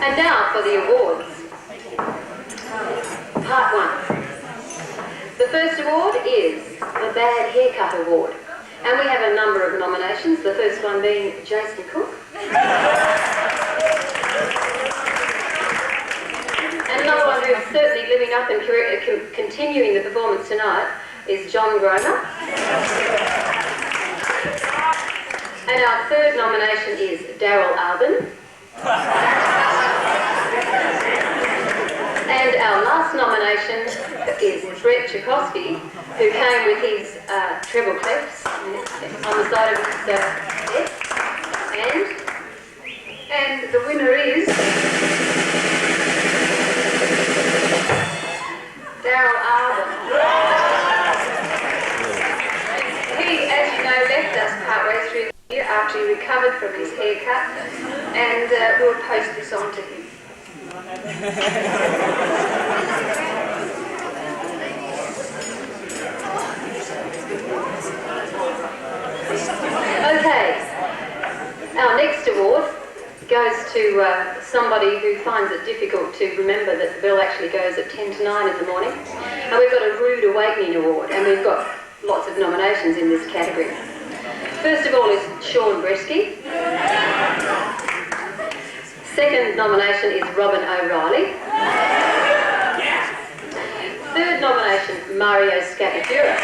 And now for the awards. Part 1. The first award is the Bad Haircut Award. And we have a number of nominations, the first one being Jason Cook. And another one who's certainly living up and continuing the performance tonight is John Gromer. And our third nomination is Daryl Arbin. And our last nomination is Brett Tchaikovsky, who came with his treble clefs on the side of his desk. And the winner is Daryl Arbin. He, as you know, left us partway through the year after he recovered from his haircut, and we'll post this on to him. Okay, our next award goes to somebody who finds it difficult to remember that the bell actually goes at 10 to 9 in the morning. And we've got a Rude Awakening Award, and we've got lots of nominations in this category. First of all is Sean Bresky. Second nomination is Robin O'Reilly. Third nomination, Mario Scappadura.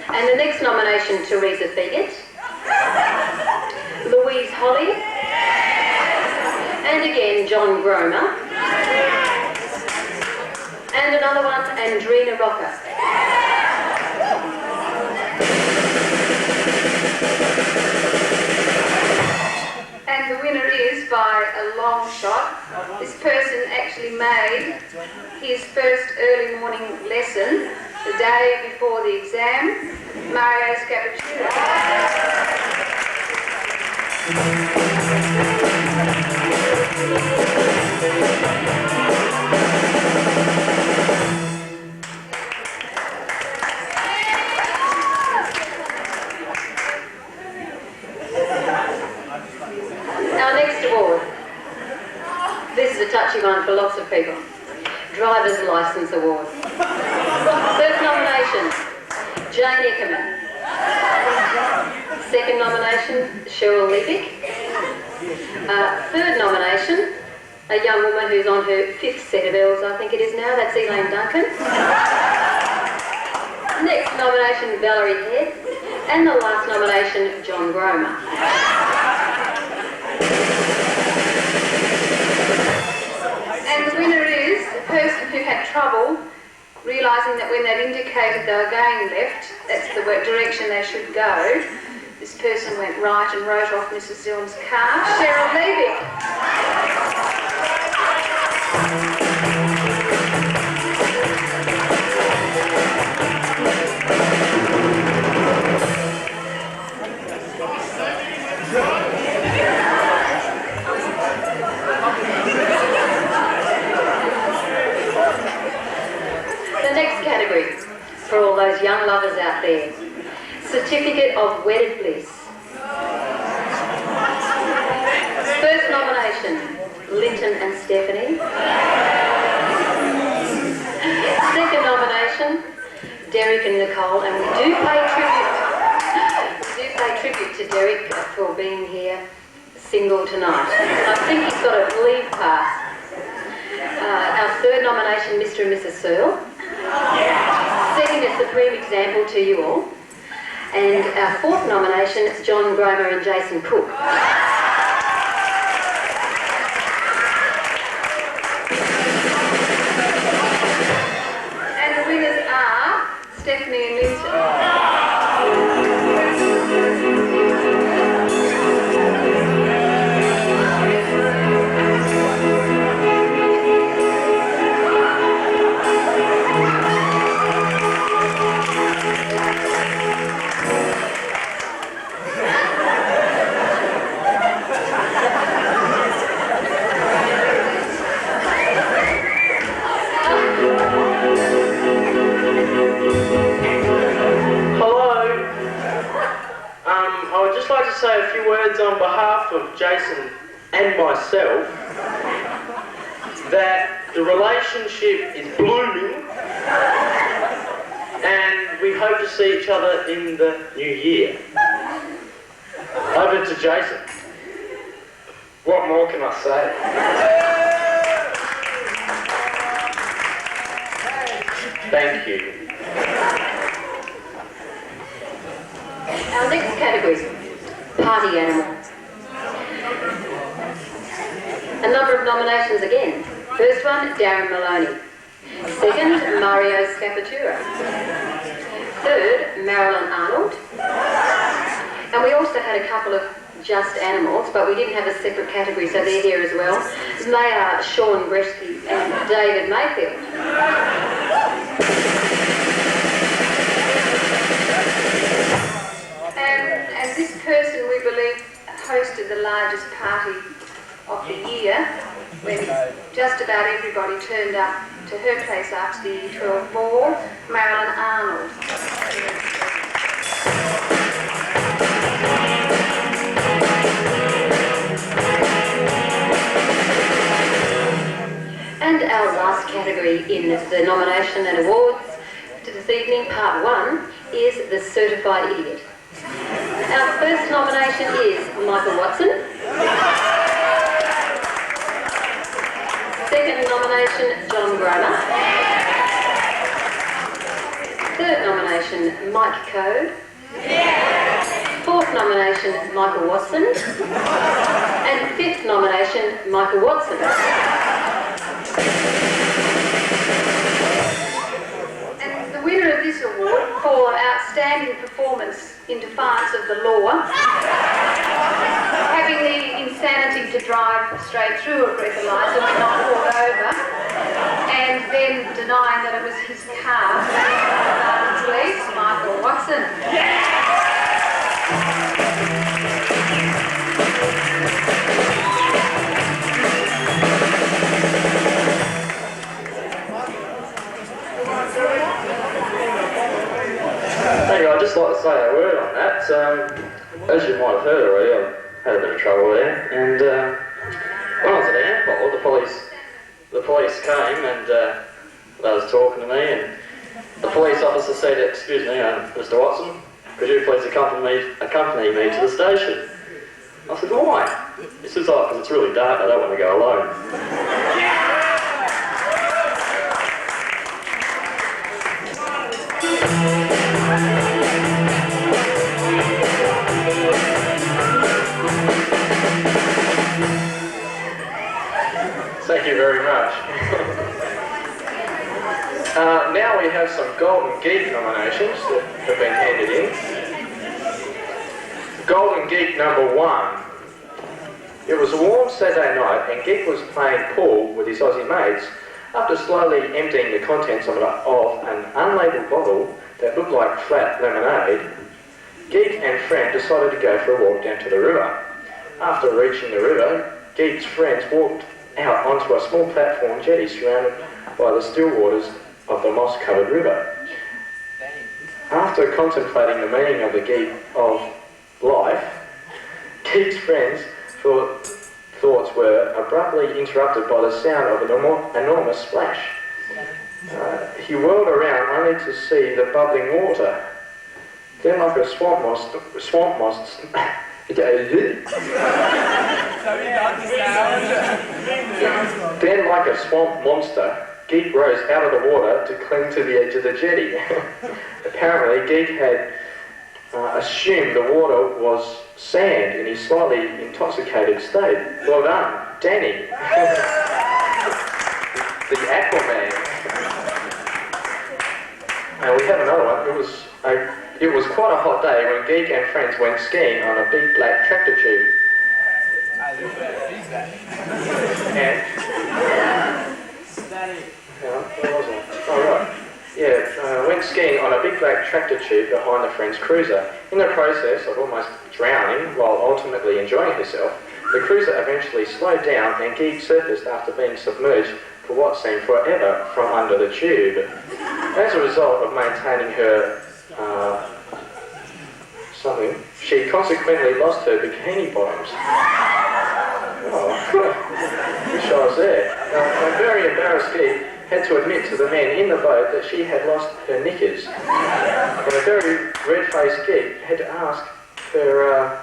And the next nomination, Teresa Beggett, Louise Holly, and again John Gromer, and another one, Andrina Rocker. And the winner is, by a long shot, this person actually made his first early morning lesson the day before the exam, Mario Scappadura. Our next award. This is a touchy one for lots of people. Driver's Licence Award. First nomination, Jane Eckerman. Second nomination, Cheryl Liebig. Third nomination, a young woman who's on her 5th set of L's, I think it is now, that's Elaine Duncan. Next nomination, Valerie Head. And the last nomination, John Gromer. And the winner is the person who had trouble realising that when they'd indicated they were going left, that's the direction they should go. This person went right and wrote off Mrs. Zill's car, Cheryl Liebig. For all those young lovers out there, Certificate of Wedded Bliss. First nomination, Linton and Stephanie. Second nomination, Derek and Nicole, and we do pay tribute to Derek for being here single tonight. I think he's got a leave pass. Our third nomination, Mr. and Mrs. Searle. Setting a supreme example to you all. And our fourth nomination is John Gromer and Jason Cook. And the winners are Stephanie and Linton. I would just like to say a few words on behalf of Jason and myself that the relationship is blooming and we hope to see each other in the new year. Over to Jason. What more can I say? Thank you. Our next category is party animal. A number of nominations again. First one, Darren Maloney. Second, Mario Scapatura. Third, Marilyn Arnold. And we also had a couple of just animals, but we didn't have a separate category, so they're here as well. And they are Sean Bresky and David Mayfield. And this person, we believe, hosted the largest party of the year when just about everybody turned up to her place after the Year 12 ball, Marilyn Arnold. And our last category in the nomination and awards to this evening, part one, is the certified idiot. Our first nomination is Michael Watson. Second nomination, John Gromer. Third nomination, Mike Coe. Fourth nomination, Michael Watson. And fifth nomination, Michael Watson. And the winner of this award for outstanding performance in defiance of the law, having the insanity to drive straight through a breathalyzer when not pulled over, and then denying that it was his car, police, Michael Watson. Thank you. I'd just like to say a word on that. As you might have heard already, I had a bit of trouble there, and when I was at the airport, the police came and they was talking to me, and the police officer said, "Excuse me, Mr. Watson, could you please accompany me to the station?" I said, "Why?" He says, "Oh, because it's really dark, I don't want to go alone." Thank you very much. Now we have some Golden Geek nominations that have been handed in. Golden Geek number 1. It was a warm Saturday night and Geek was playing pool with his Aussie mates. After slowly emptying the contents of an unlabelled bottle that looked like flat lemonade, Geek and friend decided to go for a walk down to the river. After reaching the river, Geek's friends walked out onto a small platform jetty surrounded by the still waters of the moss-covered river. After contemplating the meaning of the Geek of life, Geek's friends' thoughts were abruptly interrupted by the sound of an enormous splash. He whirled around only to see the bubbling water. Then like a swamp monster, Geek rose out of the water to cling to the edge of the jetty. Apparently, Geek had assumed the water was sand in his slightly intoxicated state. Well done, Danny. The Aquaman. And we have another one. It was quite a hot day when Geek and friends went skiing on a big black tractor tube. And where was I? Oh, right. Yeah, went skiing on a big black tractor tube behind the friend's cruiser. In the process of almost drowning while ultimately enjoying herself, the cruiser eventually slowed down and Geek surfaced after being submerged for what seemed forever from under the tube. As a result of maintaining her she consequently lost her bikini bottoms. Oh, wish I was there. A very embarrassed geek had to admit to the men in the boat that she had lost her knickers. And a very red-faced geek had to ask her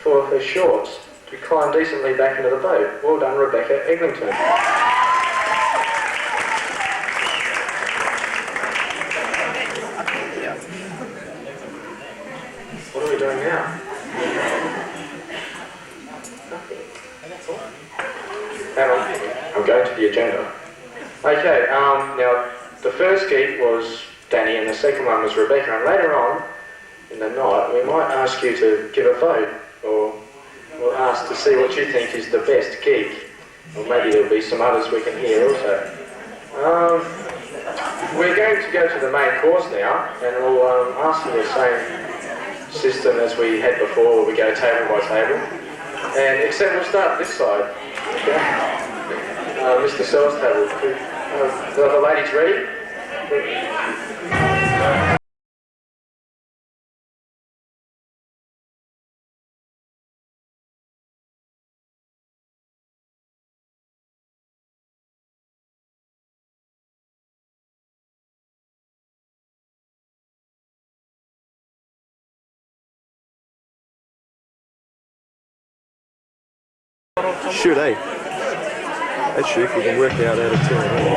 for her shorts to climb decently back into the boat. Well done, Rebecca Eglinton. What are we doing now? Hang on, I'm going to the agenda. Okay, now the first geek was Danny and the second one was Rebecca, and later on in the night we might ask you to give a vote, or we'll ask to see what you think is the best geek, or maybe there'll be some others we can hear also. We're going to go to the main course now, and we'll ask for the same system as we had before, where we go table by table, and except we'll start this side. Okay. Mr. Sell's table. Are the ladies ready? Should, eh? Let's see if we can work out how to turn it on.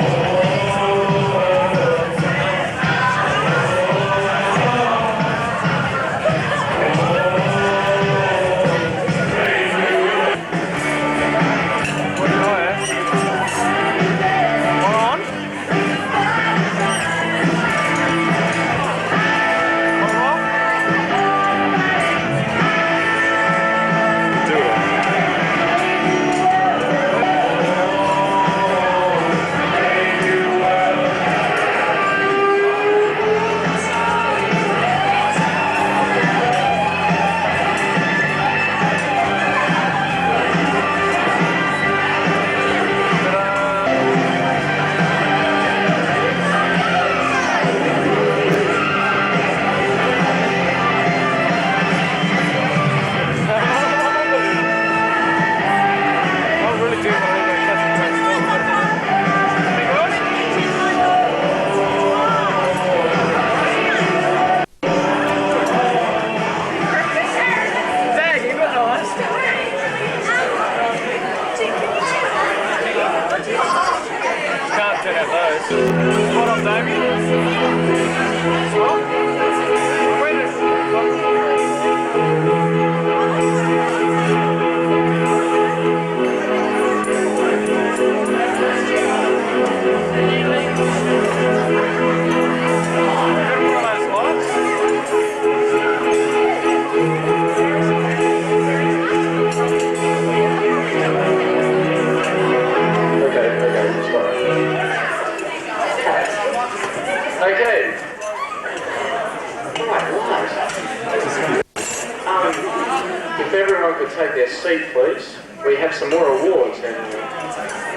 If everyone could take their seat, please. We have some more awards, and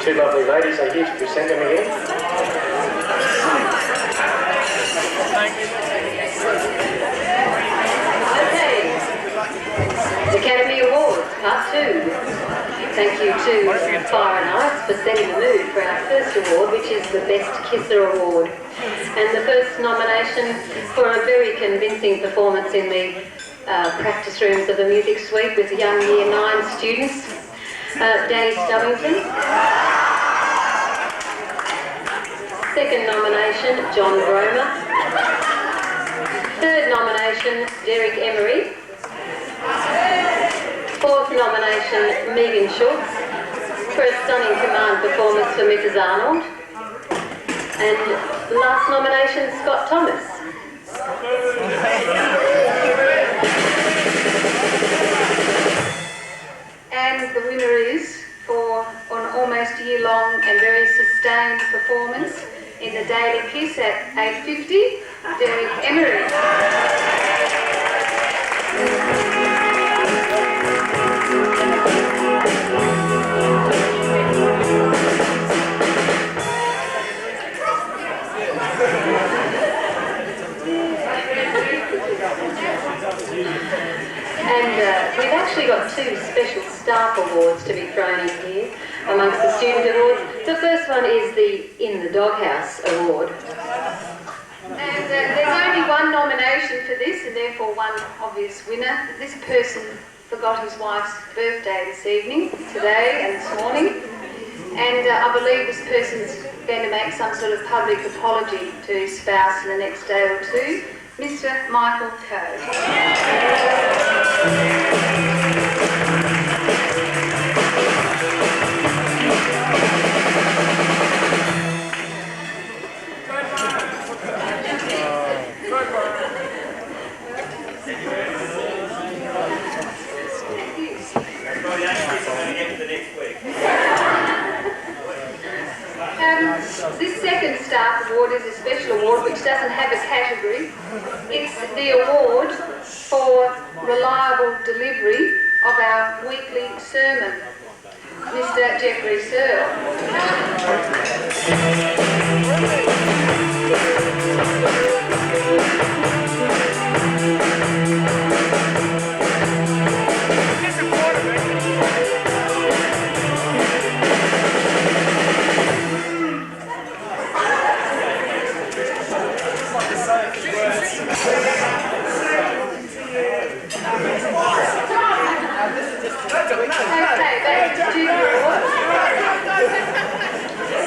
two lovely ladies are here to present them again. Okay. Academy Awards, Part 2. Thank you to Fire and Ice for setting the mood for our first award, which is the Best Kisser Award. And the first nomination for a very convincing performance in the practice rooms of the Music Suite with young Year 9 students, Danny Stubbington. Second nomination, John Bromer. Third nomination, Derek Emery. Fourth nomination, Megan Schultz, for a stunning command performance for Mrs. Arnold. And last nomination, Scott Thomas. And the winner is, for an almost year-long and very sustained performance in the Daily Kiss at 8:50, Derek Emery. we've actually got two special staff awards to be thrown in here amongst the student awards. The first one is the In the Doghouse Award. And there's only one nomination for this, and therefore one obvious winner. This person forgot his wife's birthday this evening, today and this morning. And I believe this person's going to make some sort of public apology to his spouse in the next day or two. Mr. Michael Coe. This second staff award is a special award which doesn't have a category. It's the award for reliable delivery of our weekly sermon. Mr. Jeffrey Searle.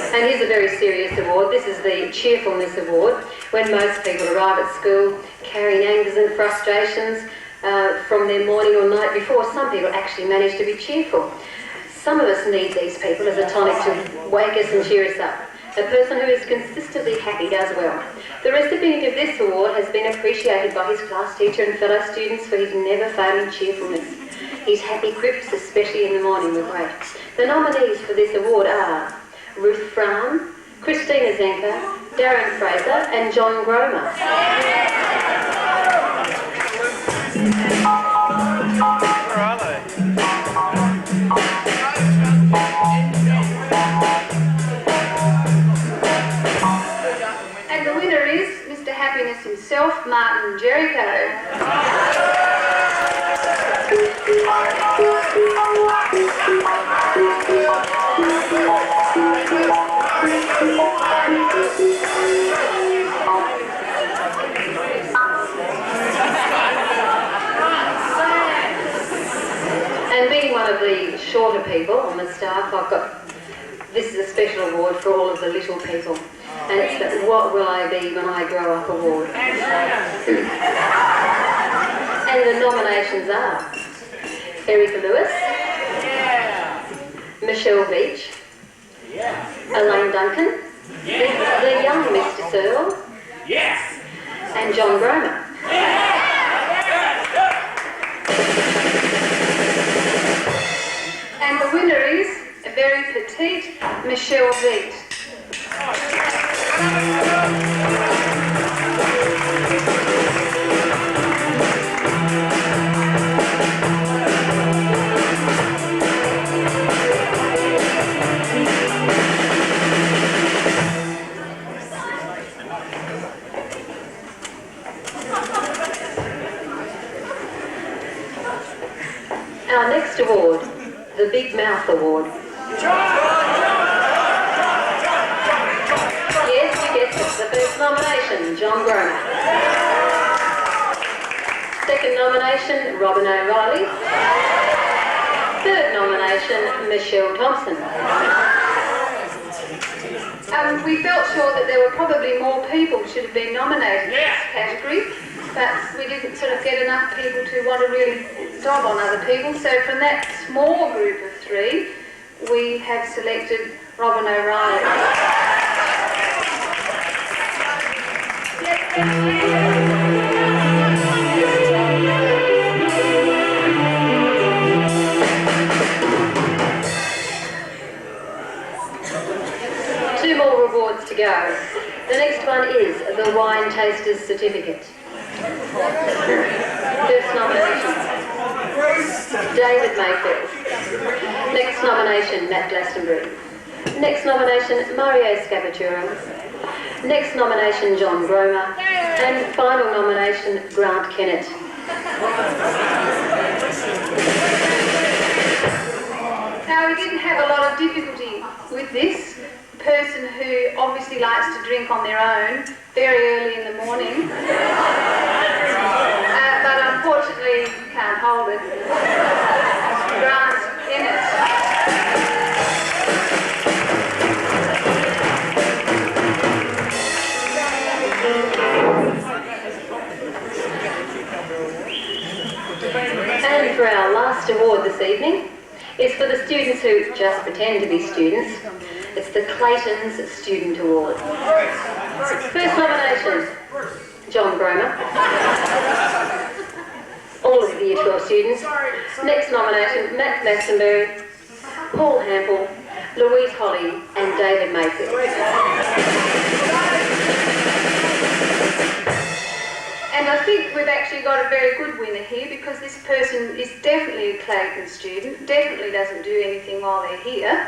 And here's a very serious award. This is the Cheerfulness Award. When most people arrive at school carrying angers and frustrations from their morning or night before, some people actually manage to be cheerful. Some of us need these people as a tonic to wake us and cheer us up. A person who is consistently happy does well. The recipient of this award has been appreciated by his class teacher and fellow students for his never-failing cheerfulness. His happy quips, especially in the morning, were great. The nominees for this award are Ruth Brown, Christina Zenker, Darren Fraser and John Gromer. Where are they? And the winner is Mr. Happiness himself, Martin Jericho. And being one of the shorter people on the staff, this is a special award for all of the little people. And it's the What Will I Be When I Grow Up award. And the nominations are Erica Lewis, Michelle Beach, Elaine Duncan, the young Mr. Searle, and John Gromer. And the winner is a very petite Michelle Beat. Our next award, the Big Mouth Award. Yes, you guessed it. The first nomination, John Gromer. Second nomination, Robin O'Reilly. Third nomination, Michelle Thompson. We felt sure that there were probably more people who should have been nominated in this category, but we didn't sort of get enough people to want to really dob on other people. So from that small group of three, we have selected Robin O'Reilly. Two more awards to go. The next one is the Wine Taster's Certificate. First nomination, David Mayfield. Next nomination, Matt Glastonbury. Next nomination, Mario Scappatura. Next nomination, John Gromer. And final nomination, Grant Kennett. didn't have a lot of difficulty with this person who obviously likes to drink on their own very early in the morning. But unfortunately, you can't hold it. Grant Ennis. And for our last award this evening is for the students who just pretend to be students. It's the Clayton's Student Award. First nomination, John Bromer. All of the Year 12 students. Next nomination, Matt Glastonbury, Paul Hampel, Louise Holly and David Mayfield. And I think we've actually got a very good winner here because this person is definitely a Clayton student, definitely doesn't do anything while they're here.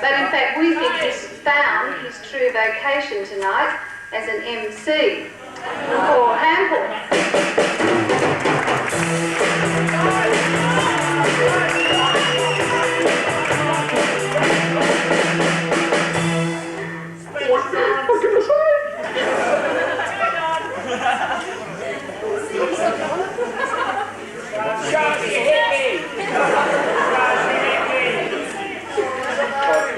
But in fact, we think he's found his true vocation tonight as an MC. Paul Hampel.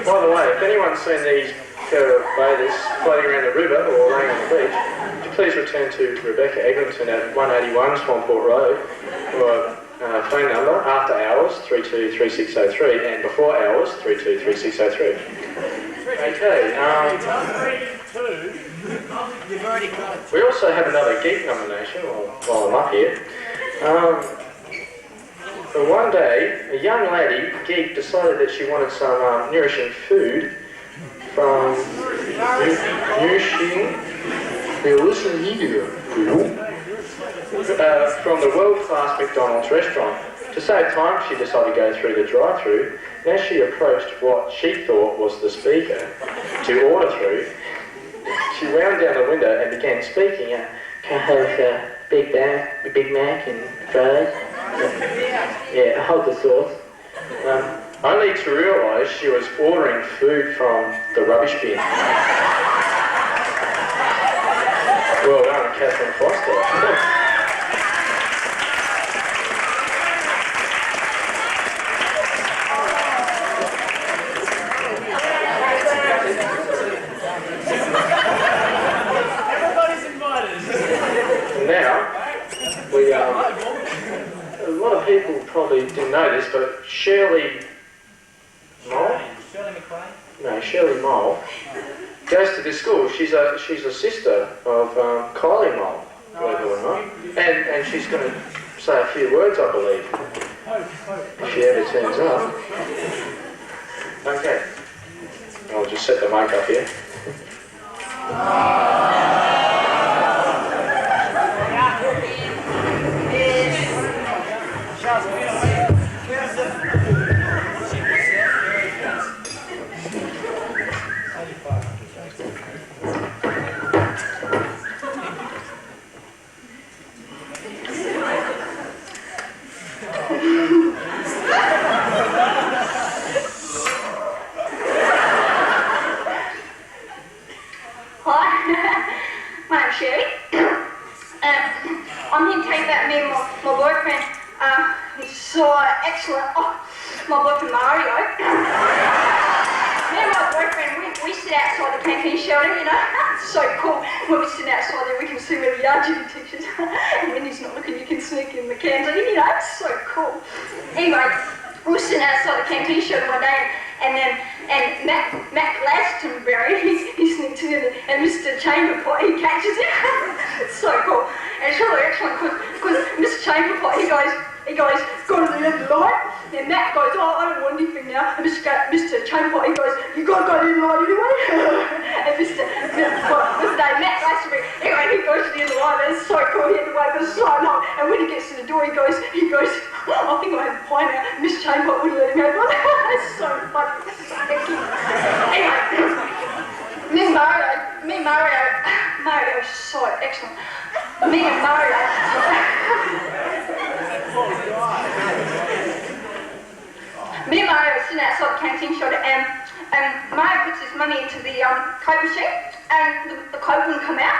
By the way, if anyone's seen these pair of bathers floating around the river or laying on the beach, would you please return to Rebecca Eglinton at 181 Swanport Road for phone number after hours 323603 and before hours 323603. Okay. We also have another geek nomination while I'm up here. For one day, a young lady, geek, decided that she wanted some nourishing food from from the world-class McDonald's restaurant. To save time, she decided to go through the drive-thru, and as she approached what she thought was the speaker to order through, she wound down the window and began speaking. Can I have Big Mac and fries? Yeah, hold the sauce. Only to realise she was ordering food from the rubbish bin. Well done, Catherine Foster. Everybody's invited. Now, we a lot of people probably didn't know this, but Shirley Mole? Shirley Mole goes to this school. She's a sister of Kylie Mole, believe it or not. And she's going to say a few words, I believe, if she ever turns up. Okay. I'll just set the mic up here. I'm here to tell you about me and my boyfriend. He's so excellent. Oh, my boyfriend Mario. Me and my boyfriend, we sit outside the canteen shelter, you know. It's so cool. When we sit outside there, we can see where the Yarjity teaches. And when he's not looking, you can sneak in the canteen, you know. It's so cool. Anyway, we were sitting outside the canteen shelter one day, and Matt Glastonbury, he sneaks in, and Mr. Chamberpot, he catches him. It's so cool. And it's really excellent because Mr. Chamberpot, he goes, go to the end of the line. And Matt goes, oh, I don't want anything now. And Mr. Chamberpot, he goes, you got to go to the end of the line anyway. And Matt Glastonbury, anyway, he goes to the end of the line, and it's so cool. He had to wait for so long. And when he gets to the door, he goes, I think I have a pie now. Mr. Chamberpot wouldn't let him have one. It's so funny. Anyway, me and Mario is so excellent. Me and Mario. Me and Mario are sitting outside the canteen shop, and Mario puts his money into the Coke machine, and the Coke wouldn't come out.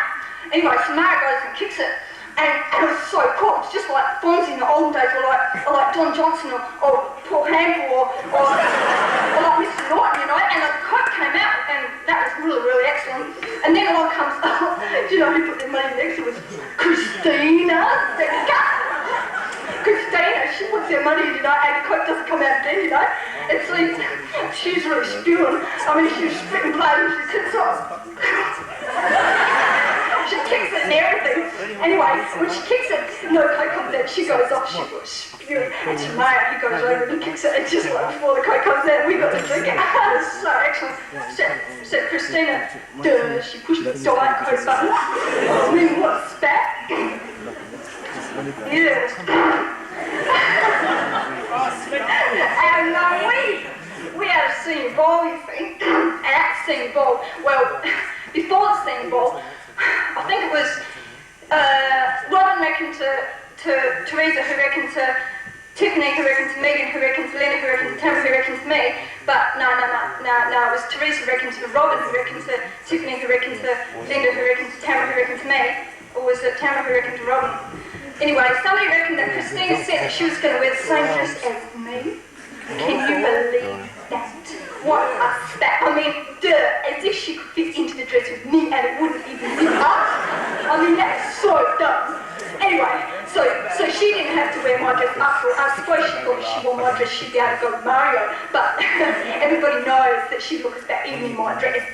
Anyway, so Mario goes and kicks it, and it was so cool. It's just like Fonzie in the olden days, or like Don Johnson, or Paul Hampel, or like Mr. Norton, you know. And the Coke came out, and that was really, really excellent. And then along comes, do you know who put their money next? It was Christina. Christina, she puts her money in, you know, and the Coke doesn't come out then, you know. And so she's really spewing. I mean, she was spitting blood and she sits up. She kicks it and everything. Anyway, when she kicks it, no Coke comes out, she goes off, she was spewing. And to Mario, he goes over and he kicks it, and just like before the Coke comes out, we got to drink it. It's so excellent. So Christina, she pushed the Diet Coke button. We what's that? Yes. And we had a singing ball, you think, and at the singing ball, well, before the singing ball, I think it was Robin reckoned to Teresa, who reckoned to Tiffany, who reckoned to Megan, who reckoned to Linda, who reckoned to Tamara, who reckoned to me. But no, it was Teresa who reckoned to Robin, who reckoned to Tiffany, who reckoned to Linda, who reckoned to Tamara, who reckoned to me. Or was it Tamara who reckoned to Robin? Anyway, somebody reckoned that Christina said that she was going to wear the same dress as me. Can you believe that? What a spat. I mean, as if she could fit into the dress with me and it wouldn't even fit up. I mean, that's so dumb. Anyway, so she didn't have to wear my dress up for I suppose she thought if she wore my dress she'd be able to go with Mario, but everybody knows that she looks better in my dress.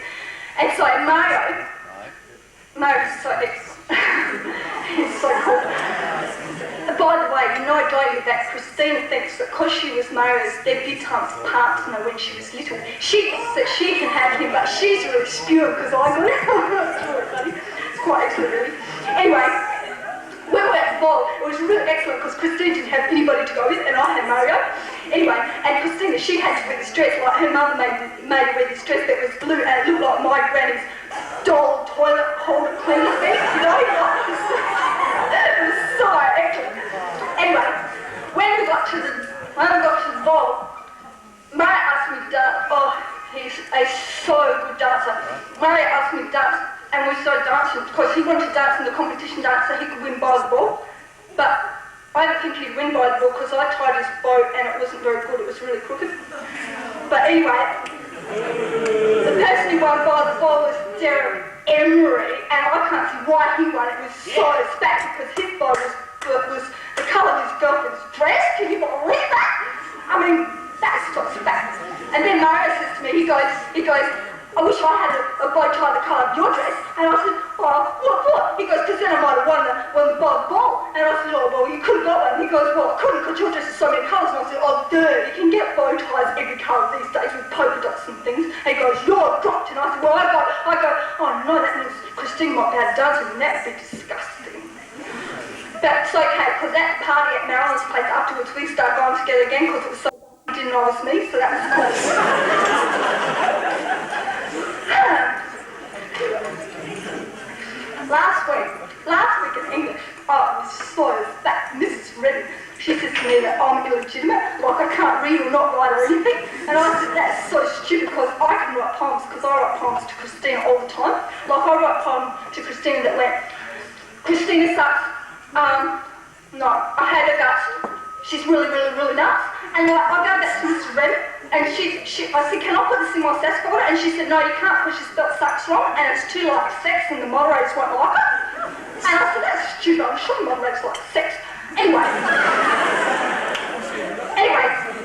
And so Mario's so it's so cool. By the way, you know, don't you, that Christina thinks that because she was Mario's debutante's partner when she was little, she thinks that she can have him, but she's really spewing because I got it. It's really funny. It's quite excellent, really. Anyway, when we were at the ball, it was really excellent because Christina didn't have anybody to go with, and I had Mario. Anyway, and Christina, she had to wear this dress, like her mother made her wear this dress that was blue, and it looked like my granny's doll toilet holder cleaner thing, you know? It was so excellent. Anyway, when we got to the ball, Mario asked me to dance. Oh, he's a so good dancer. Mario asked me to dance, and we started dancing because he wanted to dance in the competition dance so he could win by the ball. But I don't think he'd win by the ball because I tied his bow and it wasn't very good, it was really crooked. But anyway, the person who won by the ball was Derek Emery, and I can't see why he won. It was so spat because his bow was the colour of his girlfriend's dress. Can you believe that? I mean, that's so spat. And then Mario says to me, he goes, I wish I had a bow tie the colour of your dress. And I said, oh, what? He goes, because then I might have won the ball. And I said, oh, well, you could have got one. He goes, well, I couldn't because your dress is so many colours. And I said, oh, duh, you can get bow ties every colour these days with polka dots and things. And he goes, you're dropped. And I said, well, I go, oh, no, that means Christine might be able to dance with me. That would be disgusting. But it's okay, because at the party at Marilyn's place afterwards, we started going together again because it was so didn't know it was me, so that was cool. Last week in English, I was so fat. Mrs. Redden, she says to me that I'm illegitimate, like I can't read or not write or anything. And I said, that's so stupid because I can write poems because I write poems to Christina all the time. Like I write a poem to Christina that went, Christina sucks. No, I hate her guts. She's really, really, really nuts. And I go back to Mrs. Redden, and I said, can I put this in my sass folder? And she said, no, you can't because she spelled sucks wrong, and it's too like sex, and the moderators won't like it. And I said, that's stupid. I'm sure the moderators like sex. Anyway,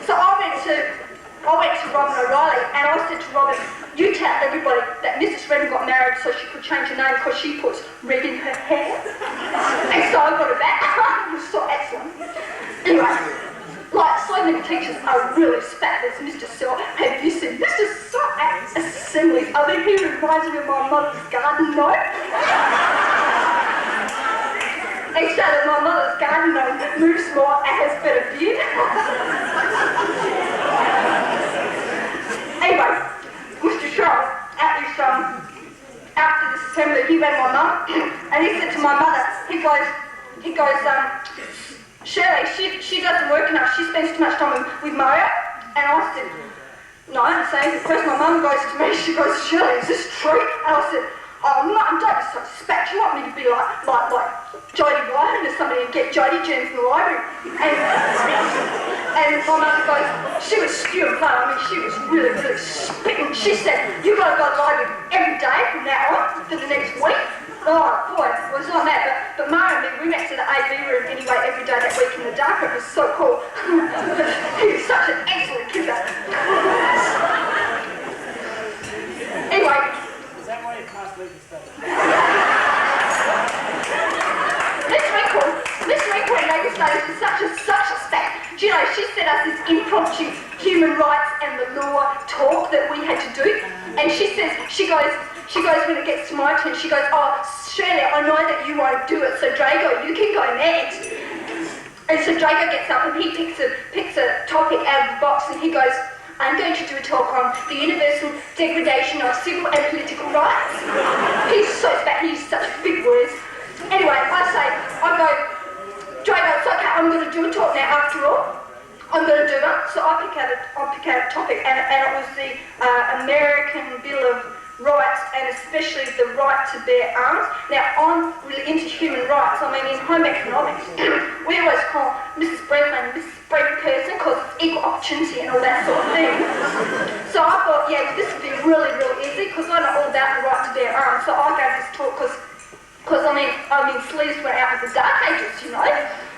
so I went to Robin O'Reilly, and I said to Robin, you tell everybody that Mrs. Redden got married so she could change her name because she puts red in her hair. And so I got it back. It was so excellent. Anyway, like so many teachers are really spat. There's Mr. Searle. Have you seen Mr. Searle at assemblies? I mean, he reminds me of my mother's garden note. Except that my mother's garden note moves more and has better beard. Anyway, Mr. Searle, at this, after this assembly, he rang my mum, and he said to my mother, he goes, Shirley, she doesn't work enough. She spends too much time with Mario, And I said, no, I'm saying, first my mum goes to me, she goes, Shirley, is this true? And I said, oh, Mum, don't be so spat. You want me to be like Jodie White or somebody and get Jodie Jones in the library? And my mum goes, she was spewing blood. I mean, she was really, really spitting. She said, you got to go to the library every day from now on for the next week. Oh, boy, it was on that. But Ma and me, we went to the AV room anyway every day that week in the dark. It was so cool. He was such an excellent kid. Anyway. Is that why you passed legal study? Miss Winkle in legal studies was such a stat. Do you know, she set us this impromptu human rights and the law talk that we had to do. And she says, she goes, when it gets to my turn, she goes, oh, Shirley, I know that you won't do it, so Drago, you can go next. And so Drago gets up and he picks a topic out of the box and he goes, I'm going to do a talk on the universal degradation of civil and political rights. He's so fat, he uses such big words. Anyway, I go, Drago, it's okay, I'm going to do a talk now after all. I'm going to do it. So I pick out a topic and it was the American Bill of Rights and especially the right to bear arms. Now, I'm really into human rights. I mean, in home economics, we always call Mrs. Brennan Mrs. Brent person because it's equal opportunity and all that sort of thing. So I thought, yeah, this would be really, really easy because I know all about the right to bear arms. So I gave this talk because I mean, sleeves went out with the dark ages, you know.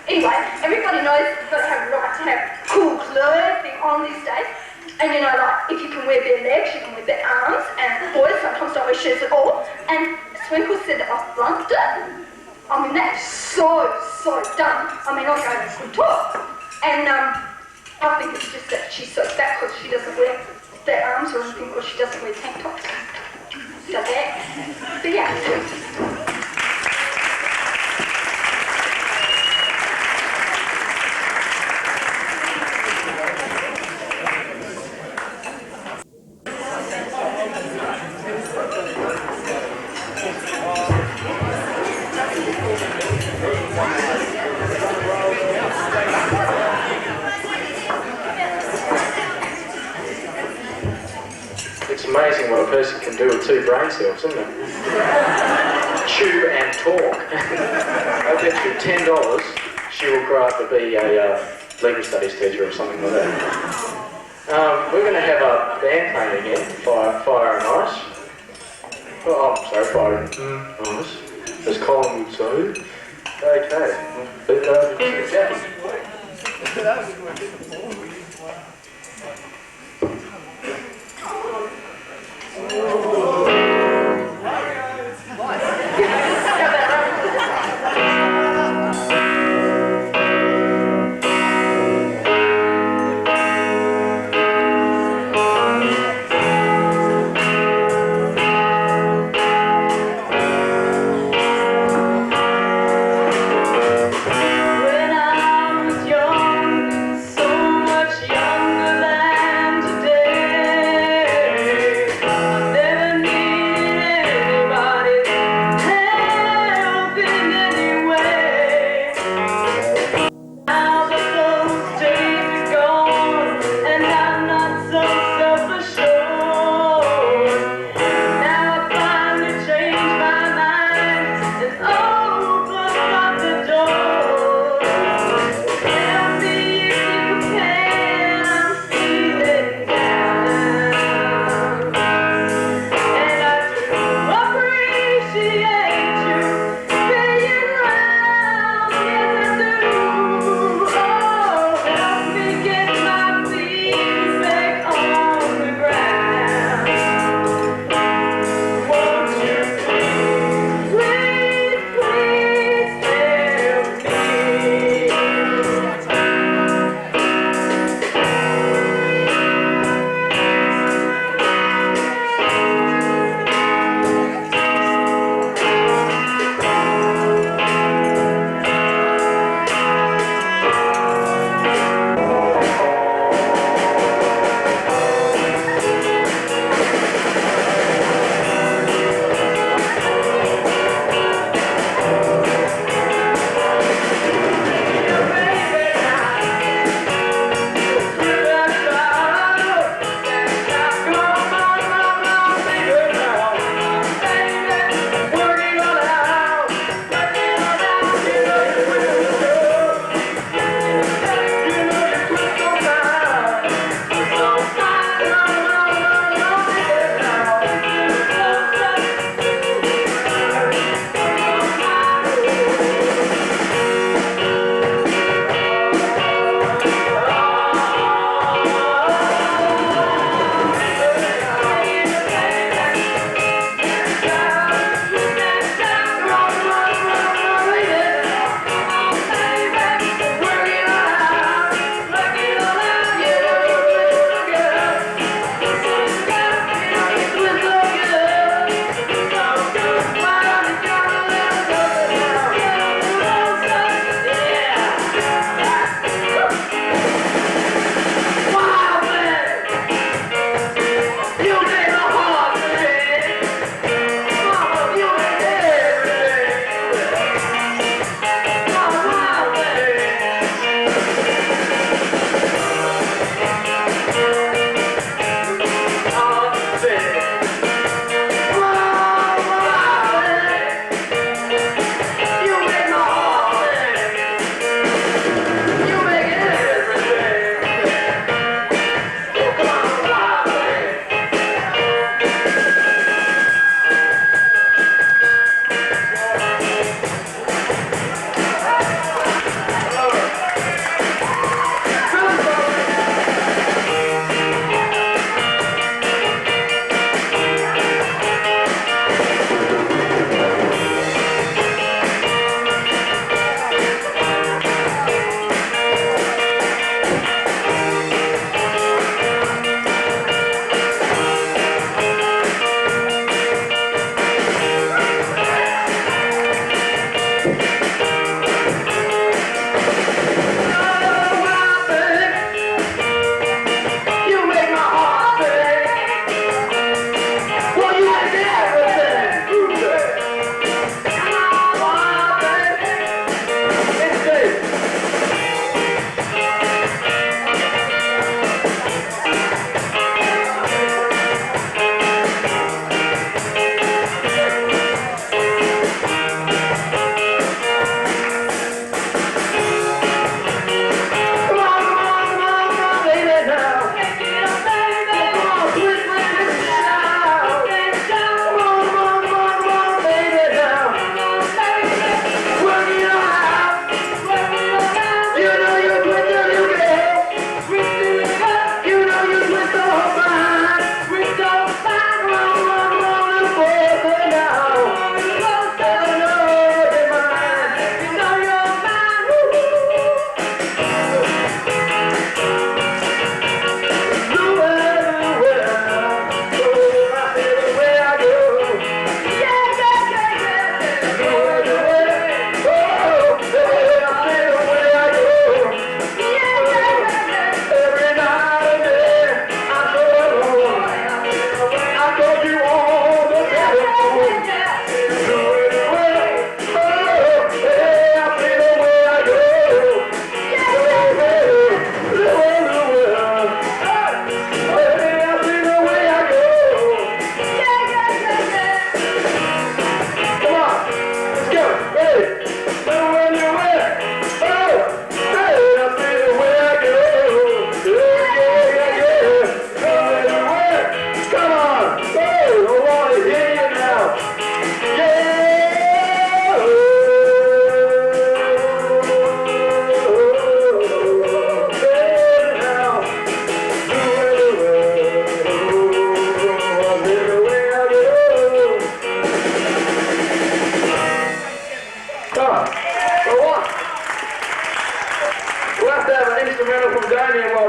Anyway, everybody knows you've got to have a right to have cool clothing on these days. And you know, like, if you can wear bare legs, you can wear bare arms, and boys sometimes don't wear shirts at all. And Swinkle said that I flunked it. I mean, that's so dumb. I mean, I gave a good talk. And I think it's just that she's so fat because she doesn't wear bare arms or anything because she doesn't wear tank tops. So that, but yeah. It's amazing what a person can do with two brain cells, isn't it? Chew and talk. I bet you $10 she will grow up to be a legal studies teacher or something like that. We're going to have a band playing again, Fire and Ice. Oh, I'm sorry, Fire and Ice. As Colin would say. Okay. But, Jackie. When I was young, so much younger than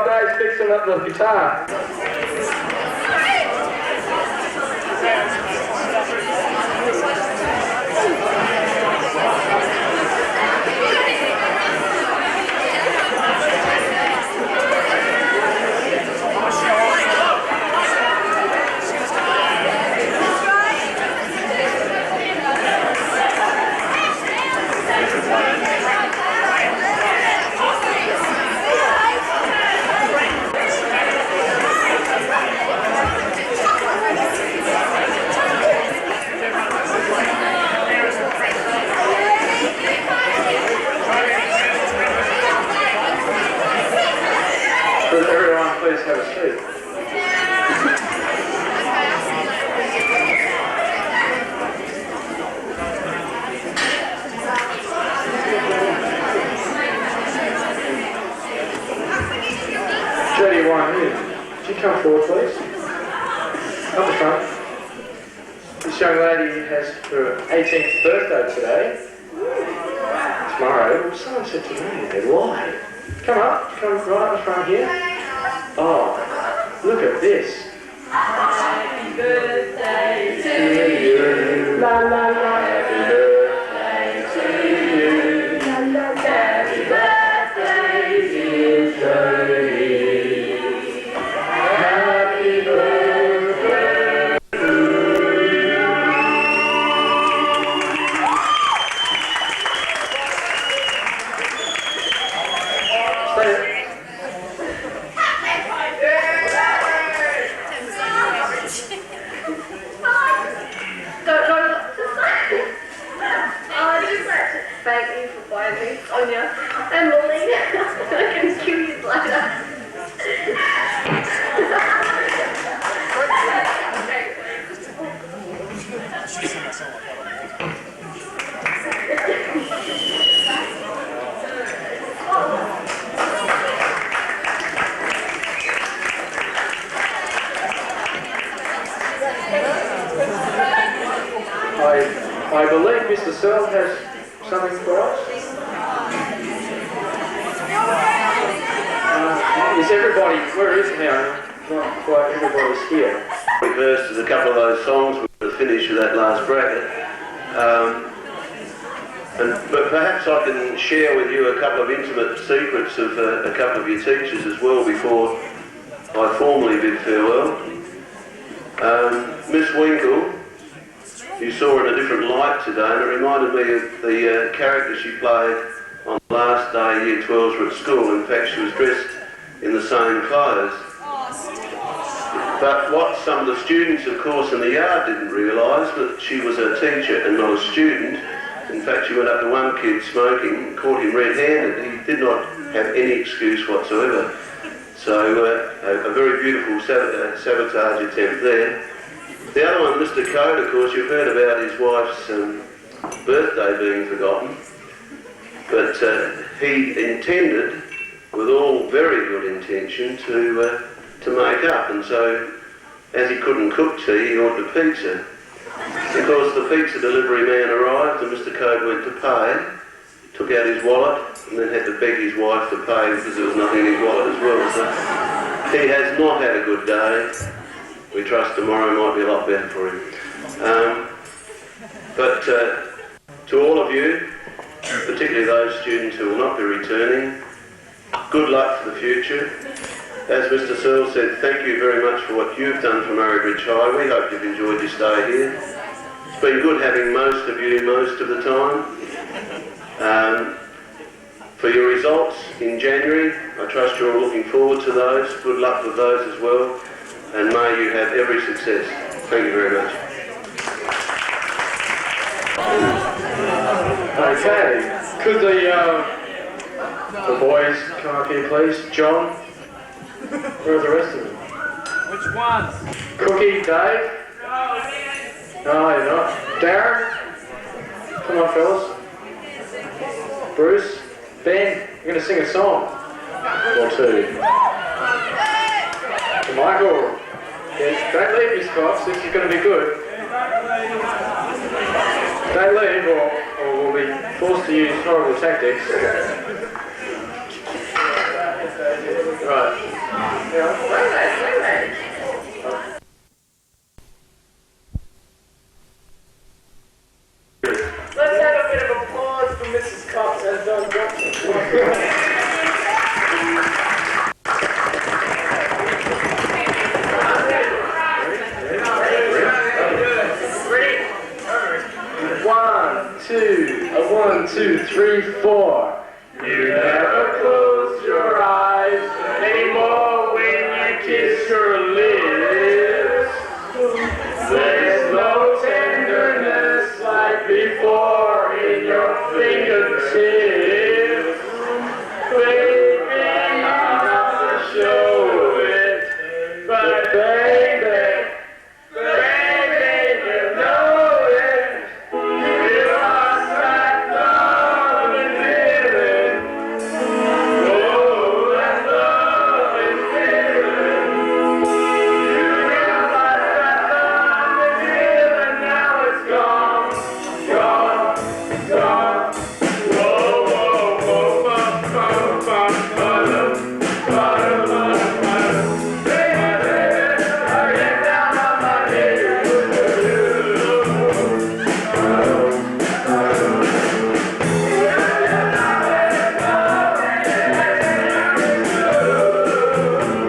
while Dave's fixing up the guitar. Could everyone please have a seat? Jodie Wine, would you come forward please? Up the front. This young lady has her 18th birthday today. Tomorrow. Someone said today, why? Come up, come right up the front here. Oh, look at this. Happy birthday to you. La la la. Happy birthday to you. La la la. Happy birthday, dear Jodie. Happy birthday to you. Stay. Thank you for buying me, Sonia and Molly. I can kill you later. I believe Mr. Searle has something for us. Is everybody, where is now? Not quite everybody's here. Verses a couple of those songs with the finish of that last bracket. But perhaps I can share with you a couple of intimate secrets of a couple of your teachers as well before I formally bid farewell. Miss Winkle, you saw her in a different light today, and it reminded me of the character she played on the last day Year 12s were at school. In fact, she was dressed in the same clothes. But what some of the students, of course, in the yard didn't realise, that she was a teacher and not a student. In fact, she went up to one kid smoking, caught him red-handed. He did not have any excuse whatsoever. So a very beautiful sabotage attempt there. The other one, Mr. Code, of course, you've heard about his wife's birthday being forgotten. But he intended, with all very good intention, to make up. And so, as he couldn't cook tea, he ordered pizza. Of course, the pizza delivery man arrived and Mr. Code went to pay, took out his wallet, and then had to beg his wife to pay because there was nothing in his wallet as well. So he has not had a good day. We trust tomorrow might be a lot better for him. But to all of you, particularly those students who will not be returning, good luck for the future. As Mr. Searle said, thank you very much for what you've done for Murray Bridge High. We hope you've enjoyed your stay here. It's been good having most of you most of the time. For your results in January, I trust you're all looking forward to those. Good luck with those as well. And may you have every success. Thank you very much. Okay, could the boys come up here please? John, where are the rest of them? Which ones? Cookie, Dave? No, you're not. Darren? Come on fellas. Bruce? Ben, you're going to sing a song or two. Michael, yes, don't leave Miss Cox, this is going to be good. Don't leave or we'll be forced to use horrible tactics. Right. Let's have a bit of applause for Mrs. Cox and Don Johnson. One, two, three, four. You never close your eyes anymore when you kiss your lips. There's no tenderness like before in your fingertips. Baby, you have to show it, but baby, you know it. You lost that love and feeling. Oh, that love and feeling. You realize that love and feeling now it's gone, gone, gone. Whoa, whoa, whoa, bum, bum, bum, bum, bum, bum, bum. Baby, I get down on my knees.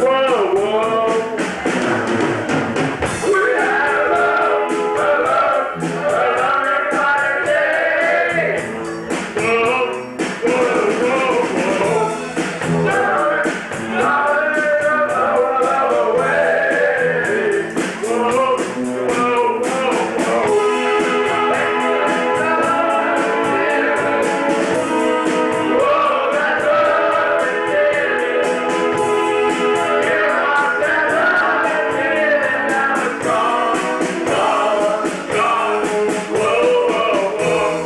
Whoa, whoa. We had a love and fire day. Whoa, whoa, whoa, whoa. Love away. Whoa, whoa, whoa, whoa. Whoa, that love and feeling. You lost that love and feeling. Now it's gone, gone, gone. Whoa, whoa, whoa.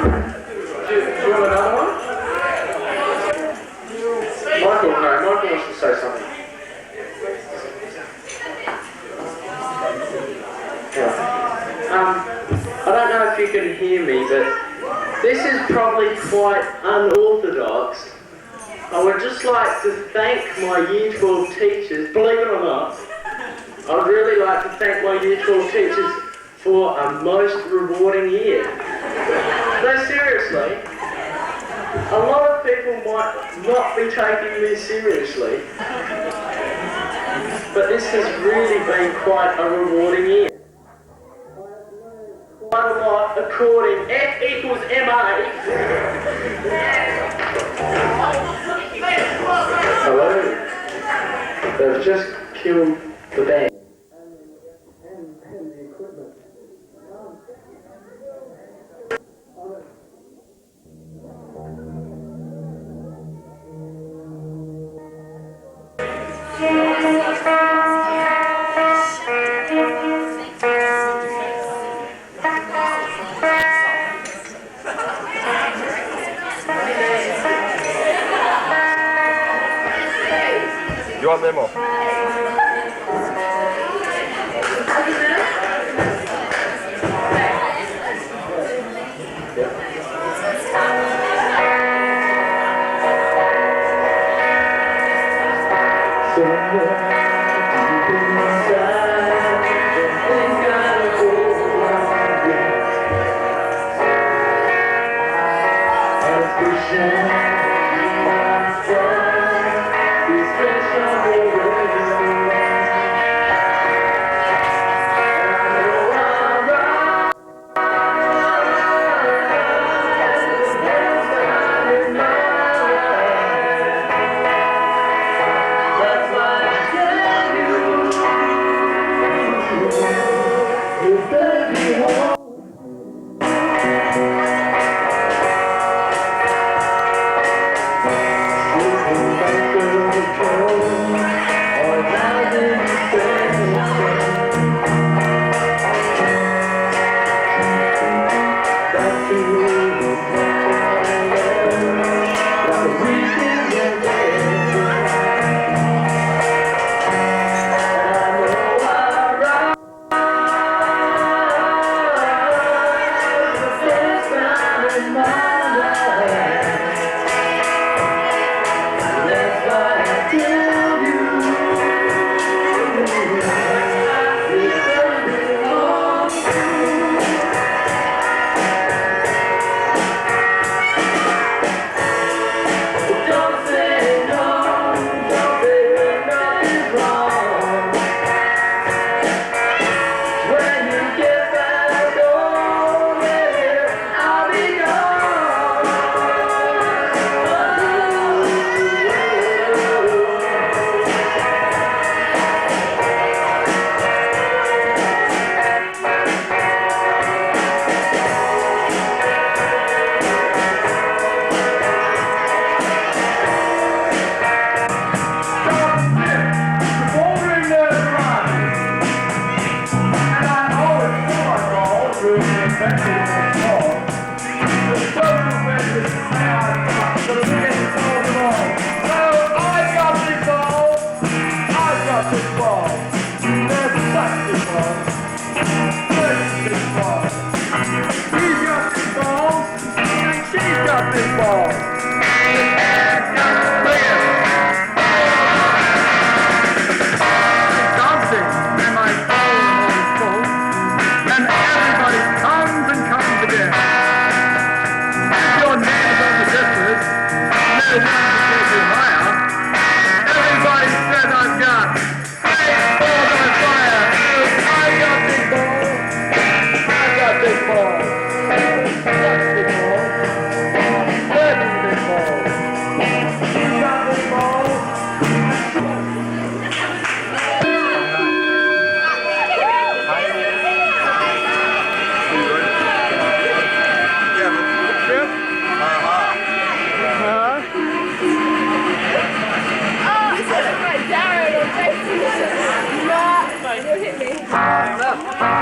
Do you want another one? Michael, no, Michael wants to say something. I don't know if you can hear me, but this is probably quite unorthodox. I would just like to thank my Year 12 teachers, believe it or not. I'd really like to thank my Year 12 teachers for a most rewarding year. No, seriously. A lot of people might not be taking me seriously, but this has really been quite a rewarding year. Quite a lot according F equals MA. Hello. They've just killed the band. You want them off? It's Darren or Jason. You'll hit me.